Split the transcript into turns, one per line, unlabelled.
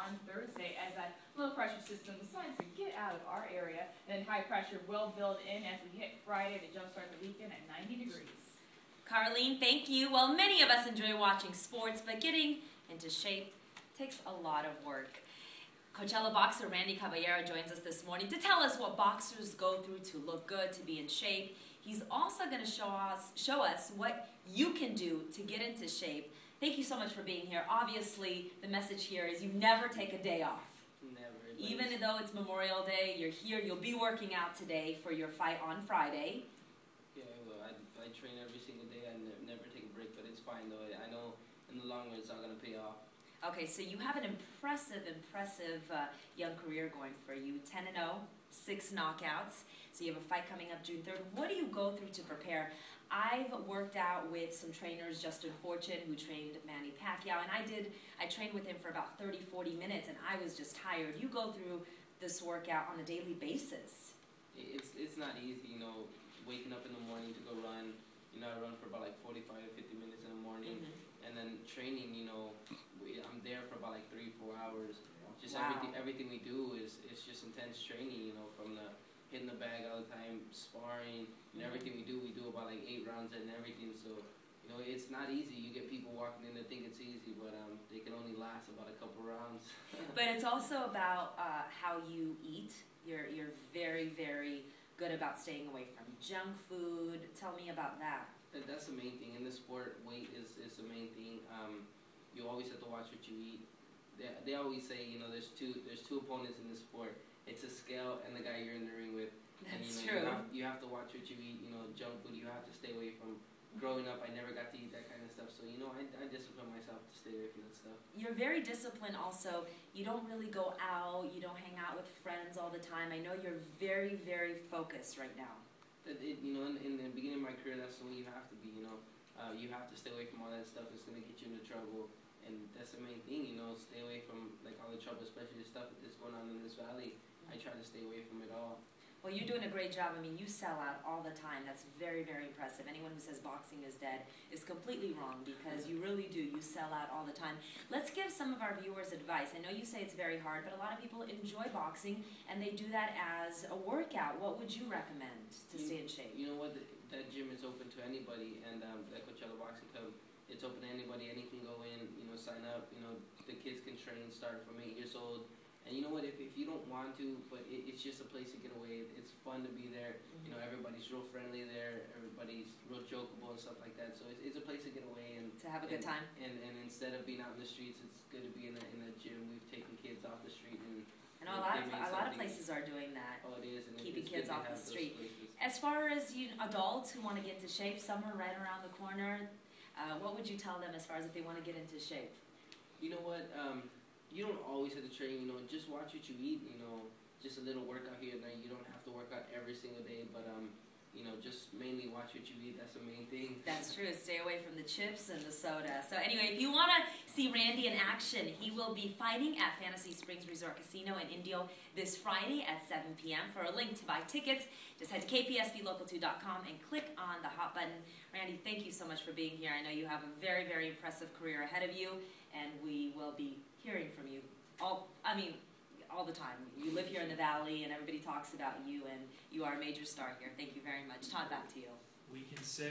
on Thursday as that low pressure system decides to get out of our area, and then high pressure will build in as we hit Friday to jumpstart the weekend at 90 degrees.
Carlene, thank you. Well, many of us enjoy watching sports, but getting into shape takes a lot of work. Coachella boxer Randy Caballero joins us this morning to tell us what boxers go through to look good, to be in shape. He's also going to show us what you can do to get into shape. Thank you so much for being here. Obviously, the message here is you never take a day off.
Never.
Even though it's Memorial Day, you're here, you'll be working out today for your fight on Friday.
Yeah, well, I train every single day. I never take a break, but it's fine though. I know in the long run it's not going to pay off.
Okay, so you have an impressive young career going for you. 10-0, 6 knockouts. So you have a fight coming up June 3rd. What do you go through to prepare? I've worked out with some trainers, Justin Fortune, who trained Manny Pacquiao, and I trained with him for about 30, 40 minutes, and I was just tired. You go through this workout on a daily basis.
It's not easy, you know, waking up in the morning to go run. You know, I run for about like 45 to 50 minutes in the morning, and then training, you know, I'm there for about like 3-4 hours. Just
wow.
everything we do is just intense training, you know, from the hitting the bag all the time, sparring, and everything we do about like 8 rounds and everything. So, you know, it's not easy. You get people walking in that think it's easy, but they can only last about a couple rounds.
But it's also about how you eat. You're very, very good about staying away from junk food. Tell me about that.
That's the main thing in this sport. Weight is the main thing. You always have to watch what you eat. They always say, you know, there's two opponents in this sport. It's a scale and the guy you're in the ring with.
That's
and, you know,
true.
You have to watch what you eat. You know, junk food you have to stay away from. Growing up, I never got to eat that kind of stuff. So, you know, I discipline myself to stay away from that stuff.
You're very disciplined also. You don't really go out. You don't hang out with friends all the time. I know you're very, very focused right now.
You know, in the beginning of my career, that's the way you have to be, you know. You have to stay away from all that stuff that's going to get you into trouble. And that's the main thing, you know, stay away from like all the trouble, especially the stuff that's going on in this valley. I try to stay away from it all.
Well, you're doing a great job. I mean, you sell out all the time. That's very, very impressive. Anyone who says boxing is dead is completely wrong because you really do. You sell out all the time. Let's give some of our viewers advice. I know you say it's very hard, but a lot of people enjoy boxing and they do that as a workout. What would you recommend to stay in shape?
You know what? That gym is open to anybody, and that Coachella Boxing Club, it's open to anybody. Any can go in, you know, sign up. You know, the kids can train, start from 8 years old. And you know what, if you don't want to, but it's just a place to get away. It's fun to be there. You know, everybody's real friendly there. Everybody's real jokeable and stuff like that. So it's a place to get away and
to have a good time.
And instead of being out in the streets, it's good to be in a gym. We've taken kids off the street and
a lot of places are doing that.
Oh, it is. And
keeping kids off the street. As far as adults who want to get into shape, summer right around the corner. What would you tell them as far as if they want to get into shape?
You know what? You don't always have to train, you know, just watch what you eat, you know, just a little workout here and there. You don't have to work out every single day, but, you know, just mainly watch what you eat. That's the main thing.
That's true. Stay away from the chips and the soda. So anyway, if you want to see Randy in action, he will be fighting at Fantasy Springs Resort Casino in Indio this Friday at 7 p.m. For a link to buy tickets, just head to kpsvlocal2.com and click on the hot button. Randy, thank you so much for being here. I know you have a very, very impressive career ahead of you, and we will be hearing from you all the time. You live here in the Valley, and everybody talks about you, and you are a major star here. Thank you very much. Todd, back to you.
We can say